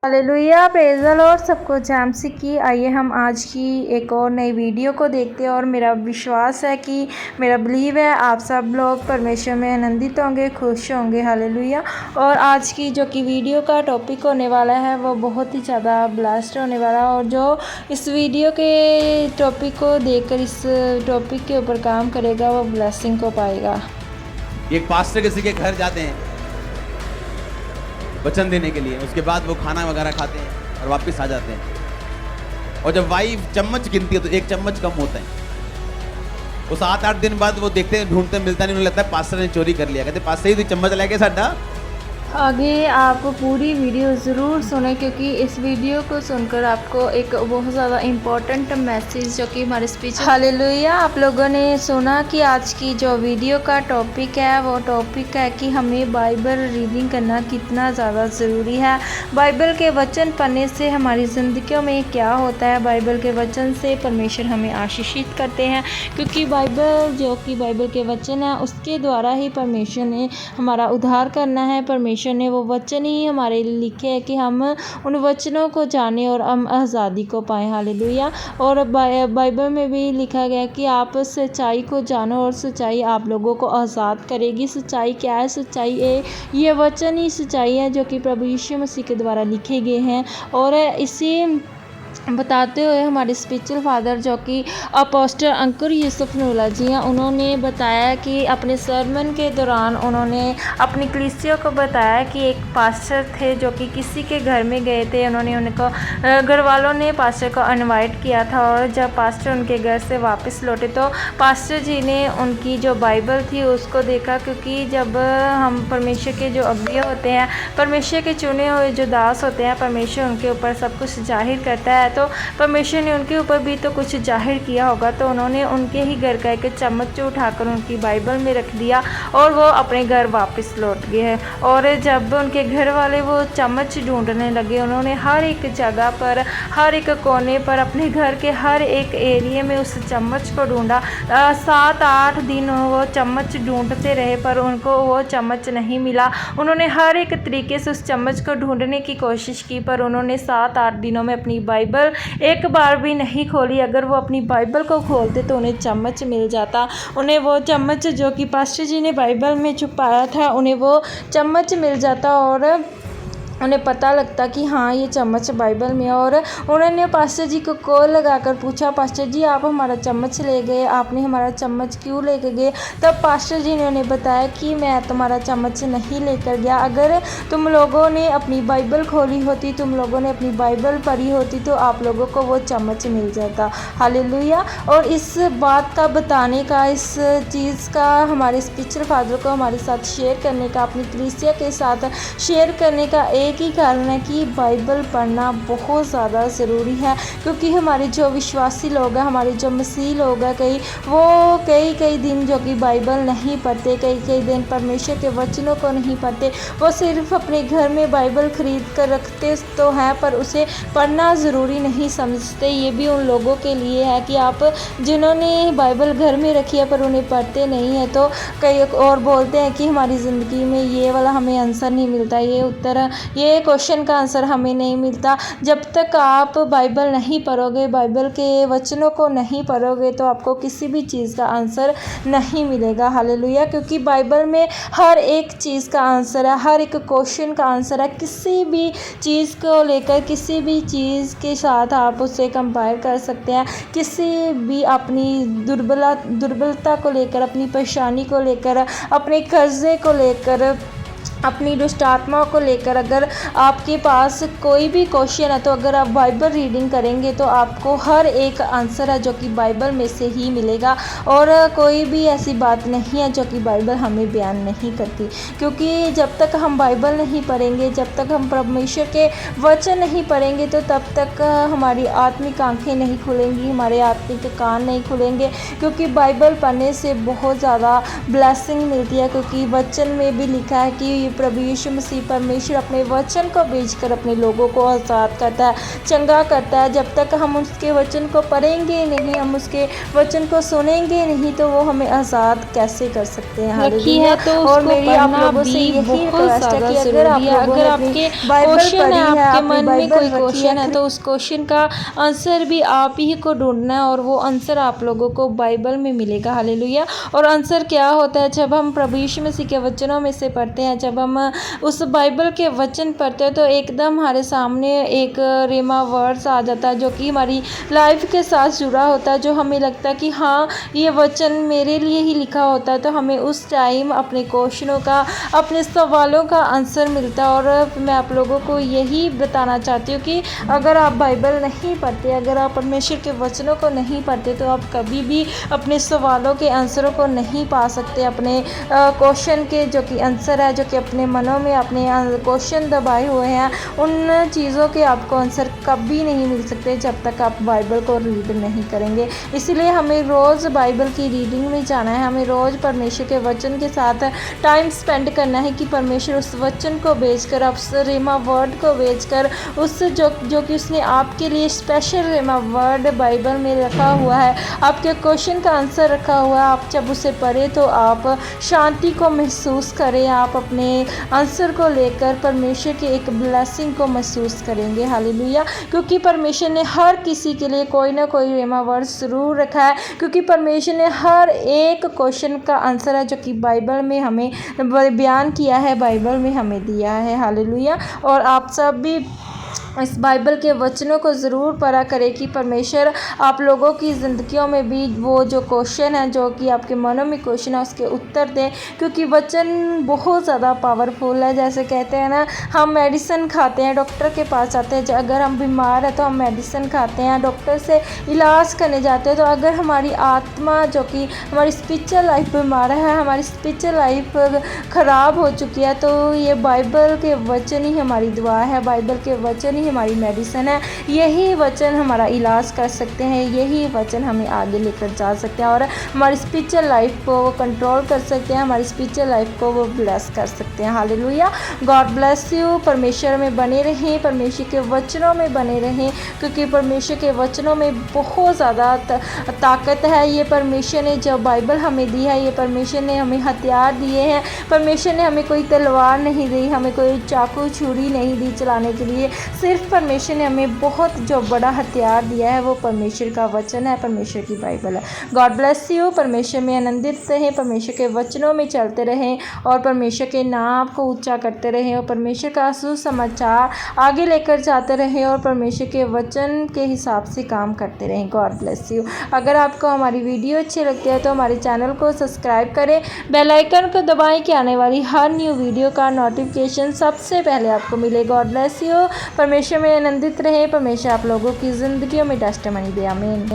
Hallelujah, praise the Lord. सबको जैमसी की। आइए हम आज की एक और नई वीडियो को देखते हैं और मेरा विश्वास है कि मेरा बिलीव है आप सब लोग परमेश्वर में आनंदित होंगे, खुश होंगे। हालेलुया। और आज की जो कि वीडियो का टॉपिक होने वाला है वो बहुत ही ज़्यादा ब्लेस्ड होने वाला है, और जो इस वीडियो के टॉपिक को देखकर इस टॉपिक के ऊपर काम करेगा वो ब्लेसिंग को पाएगा। एक पास्टर किसी के घर जाते हैं वचन देने के लिए, उसके बाद वो खाना वगैरह खाते हैं और वापस आ जाते हैं। और जब वाइफ चम्मच गिनती है तो एक चम्मच कम होता है। वो 7-8 दिन बाद वो देखते हैं, ढूंढते मिलता नहीं, उन्हें लगता है पास्टर ने चोरी कर लिया। कहते पास्टर ही तो चम्मच लेके साडा। आगे आप पूरी वीडियो ज़रूर सुने, क्योंकि इस वीडियो को सुनकर आपको एक बहुत ज़्यादा इम्पोर्टेंट मैसेज जो कि हमारे स्पीच। हालेलुया। आप लोगों ने सुना कि आज की जो वीडियो का टॉपिक है वो टॉपिक है कि हमें बाइबल रीडिंग करना कितना ज़्यादा ज़रूरी है। बाइबल के वचन पढ़ने से हमारी ज़िंदगियों में क्या होता है, बाइबल के वचन से परमेश्वर हमें आशीषित करते हैं, क्योंकि बाइबल जो कि बाइबल के वचन है उसके द्वारा ही परमेश्वर ने हमारा उद्धार करना है। परमेश्वर ने वो वचन ही हमारे लिए लिखे हैं कि हम उन वचनों को जाने और हम आज़ादी को पाएं। हालेलुया। और बाइबल में भी लिखा गया कि आप सच्चाई को जानो और सच्चाई आप लोगों को आज़ाद करेगी। सच्चाई क्या है? सच्चाई ये वचन ही सच्चाई है जो कि प्रभु यीशु मसीह के द्वारा लिखे गए हैं। और इसी बताते हुए हमारे स्पिरिचुअल फादर जो कि अपोस्टल अंकुर यूसुफ नूला जी हैं, उन्होंने बताया कि अपने सरमन के दौरान उन्होंने अपनी कलीसिया को बताया कि एक पास्टर थे जो कि किसी के घर में गए थे। उन्होंने उनको घर वालों ने पास्टर को इनवाइट किया था, और जब पास्टर उनके घर से वापस लौटे तो पास्टर जी ने उनकी जो बाइबल थी उसको देखा, क्योंकि जब हम परमेश्वर के जो अगुए होते हैं, परमेश्वर के चुने हुए जो दास होते हैं, परमेश्वर उनके ऊपर सब कुछ जाहिर करता है, तो परमेश्वर ने उनके ऊपर भी तो कुछ जाहिर किया होगा। तो उन्होंने उनके ही घर का एक चम्मच उठाकर उनकी बाइबल में रख दिया और वो अपने घर वापस लौट गए हैं। और जब उनके घर वाले वो चम्मच ढूंढने लगे, उन्होंने हर एक जगह पर, हर एक कोने पर, अपने घर के हर एक एरिया में उस चम्मच को ढूंढा। 7-8 दिन वो चम्मच ढूंढते रहे पर उनको वो चम्मच नहीं मिला। उन्होंने हर एक तरीके से उस चम्मच को ढूंढने की कोशिश की, पर उन्होंने 7-8 दिनों में अपनी बाइबल एक बार भी नहीं खोली। अगर वो अपनी बाइबल को खोलते तो उन्हें चम्मच मिल जाता। उन्हें वो चम्मच जो कि पास्टर जी ने बाइबल में छुपाया था, उन्हें वो चम्मच मिल जाता और उन्हें पता लगता कि हाँ ये चम्मच बाइबल में है। और उन्होंने पास्टर जी को कॉल लगाकर पूछा, पास्टर जी आप हमारा चम्मच ले गए, आपने हमारा चम्मच क्यों लेकर गए? तब पास्टर जी ने उन्हें बताया कि मैं तुम्हारा चम्मच नहीं लेकर गया। अगर तुम लोगों ने अपनी बाइबल खोली होती, तुम लोगों ने अपनी बाइबल पढ़ी होती तो आप लोगों को वो चम्मच मिल जाता। हालेलुया। और इस बात का बताने का, इस चीज़ का हमारे स्पिरिचुअल फादर को हमारे साथ शेयर करने का, अपनी कलीसिया के साथ शेयर करने का एक ही कारण है कि बाइबल पढ़ना बहुत ज़्यादा ज़रूरी है। क्योंकि हमारे जो विश्वासी लोग हैं, हमारे जो मसीह लोग हैं, कई दिन जो कि बाइबल नहीं पढ़ते, कई दिन परमेश्वर के वचनों को नहीं पढ़ते। वो सिर्फ अपने घर में बाइबल खरीद कर रखते तो हैं पर उसे पढ़ना ज़रूरी नहीं समझते। ये भी उन लोगों के लिए है कि आप जिन्होंने बाइबल घर में रखी है पर उन्हें पढ़ते नहीं है, तो कई और बोलते हैं कि हमारी ज़िंदगी में ये वाला हमें आंसर नहीं मिलता, ये उत्तर, ये क्वेश्चन का आंसर हमें नहीं मिलता। जब तक आप बाइबल नहीं पढ़ोगे, बाइबल के वचनों को नहीं पढ़ोगे, तो आपको किसी भी चीज़ का आंसर नहीं मिलेगा। हालेलुया। क्योंकि बाइबल में हर एक चीज़ का आंसर है, हर एक क्वेश्चन का आंसर है। किसी भी चीज़ को लेकर, किसी भी चीज़ के साथ आप उसे कंपेयर कर सकते हैं। किसी भी अपनी दुर्बलता को लेकर, अपनी परेशानी को लेकर, अपने कर्जे को लेकर, अपनी दुष्ट आत्माओं को लेकर अगर आपके पास कोई भी क्वेश्चन है, तो अगर आप बाइबल रीडिंग करेंगे तो आपको हर एक आंसर है जो कि बाइबल में से ही मिलेगा। और कोई भी ऐसी बात नहीं है जो कि बाइबल हमें बयान नहीं करती। क्योंकि जब तक हम बाइबल नहीं पढ़ेंगे, जब तक हम परमेश्वर के वचन नहीं पढ़ेंगे, तो तब तक हमारी आत्मिक आंखें नहीं खुलेंगी, हमारे आत्मिक कान नहीं खुलेंगे। क्योंकि बाइबल पढ़ने से बहुत ज़्यादा ब्लेसिंग मिलती है, क्योंकि वचन में भी लिखा है कि प्रभु यीशु मसीह परमेश्वर अपने वचन को भेजकर अपने लोगों को आज़ाद करता है, चंगा करता है। जब तक हम उसके वचन को पढ़ेंगे नहीं, हम उसके वचन को सुनेंगे नहीं, तो वो हमें आज़ाद कैसे कर सकते हैं। हालेलुया। तो और मेरी आप लोगों से यही रिक्वेस्ट है कि अगर आपके क्वेश्चन है, आपके मन में कोई क्वेश्चन क्वेश्चन है, तो उस क्वेश्चन का आंसर भी आप ही को ढूंढना है और वो आंसर आप लोगों को बाइबल में मिलेगा। हालेलुया। और आंसर क्या होता है? जब हम प्रभु यीशु मसीह के वचनों में से पढ़ते हैं, जब हम उस बाइबल के वचन पढ़ते हैं, तो एकदम हमारे सामने एक रेमा वर्ड्स आ जाता है जो कि हमारी लाइफ के साथ जुड़ा होता है, जो हमें लगता है कि हाँ, ये वचन मेरे लिए ही लिखा होता है। तो हमें उस टाइम अपने क्वेश्चनों का, अपने सवालों का आंसर मिलता है। और मैं आप लोगों को यही बताना चाहती हूँ कि अगर आप बाइबल नहीं पढ़ते, अगर आप परमेश्वर के वचनों को नहीं पढ़ते, तो आप कभी भी अपने सवालों के आंसरों को नहीं पा सकते। अपने क्वेश्चन के जो कि आंसर है, जो कि अपने मनों में अपने क्वेश्चन दबाए हुए हैं, उन चीज़ों के आपको आंसर कभी नहीं मिल सकते जब तक आप बाइबल को रीड नहीं करेंगे। इसलिए हमें रोज़ बाइबल की रीडिंग में जाना है, हमें रोज़ परमेश्वर के वचन के साथ टाइम स्पेंड करना है कि परमेश्वर उस वचन को भेजकर, उस रेमा वर्ड को भेजकर, उस जो कि उसने आपके लिए स्पेशल रेमा वर्ड बाइबल में रखा हुआ है, आपके क्वेश्चन का आंसर रखा हुआ है, आप जब उसे पढ़ें तो आप शांति को महसूस करें, आप अपने आंसर को लेकर परमेश्वर के एक ब्लेसिंग को महसूस करेंगे। हालेलुया। क्योंकि परमेश्वर ने हर किसी के लिए कोई ना कोई रेमा वर्ड ज़रूर रखा है, क्योंकि परमेश्वर ने हर एक क्वेश्चन का आंसर है जो कि बाइबल में हमें बयान किया है, बाइबल में हमें दिया है। हालेलुया। और आप सब भी इस बाइबल के वचनों को ज़रूर पढ़ा करें कि परमेश्वर आप लोगों की ज़िंदगियों में भी वो जो क्वेश्चन है, जो कि आपके मनों में क्वेश्चन है, उसके उत्तर दें। क्योंकि वचन बहुत ज़्यादा पावरफुल है। जैसे कहते हैं ना, हम मेडिसिन खाते हैं, डॉक्टर के पास जाते हैं, अगर हम बीमार हैं तो हम मेडिसिन खाते हैं, डॉक्टर से इलाज करने जाते हैं। तो अगर हमारी आत्मा, जो कि हमारी स्पिरिचुअल लाइफ बीमार है, हमारी स्पिरिचुअल लाइफ ख़राब हो चुकी है, तो ये बाइबल के वचन ही हमारी दुआ है, बाइबल के वचन ही हमारी मेडिसिन है। यही वचन हमारा इलाज कर सकते हैं, यही वचन हमें आगे लेकर जा सकते हैं और हमारी स्पिरिचुअल लाइफ को वो कंट्रोल कर सकते हैं, हमारी स्पिरिचुअल लाइफ को वो ब्लेस कर सकते हैं। हालेलुया। God bless you. परमेश्वर में बने रहें, परमेश्वर के वचनों में बने रहें, क्योंकि परमेश्वर के वचनों में बहुत ज़्यादा ताकत है। ये परमेश्वर ने जो बाइबल हमें दी है, ये परमेश्वर ने हमें हथियार दिए हैं। परमेश्वर ने हमें कोई तलवार नहीं दी, हमें कोई चाकू छुरी नहीं दी चलाने के लिए। सिर्फ परमेश्वर ने हमें बहुत जो बड़ा हथियार दिया है, वो परमेश्वर का वचन है, परमेश्वर की बाइबल है। God bless you. परमेश्वर में आनंदित रहें, परमेश्वर के वचनों में चलते रहें और परमेश्वर के नाम को ऊंचा करते रहें और परमेश्वर का सुसमाचार आगे लेकर जाते रहें और परमेश्वर के वचन के हिसाब से काम करते रहें। God bless you. अगर आपको हमारी वीडियो अच्छी लगती है तो हमारे चैनल को सब्सक्राइब करें, बेल आइकन को दबाएं कि आने वाली हर न्यू वीडियो का नोटिफिकेशन सबसे पहले आपको मिले। God bless you. परमेश्वर में आनंदित रहे, परमेश्वर आप लोगों की ज़िंदगियों में टेस्टिमनी दे। आमीन।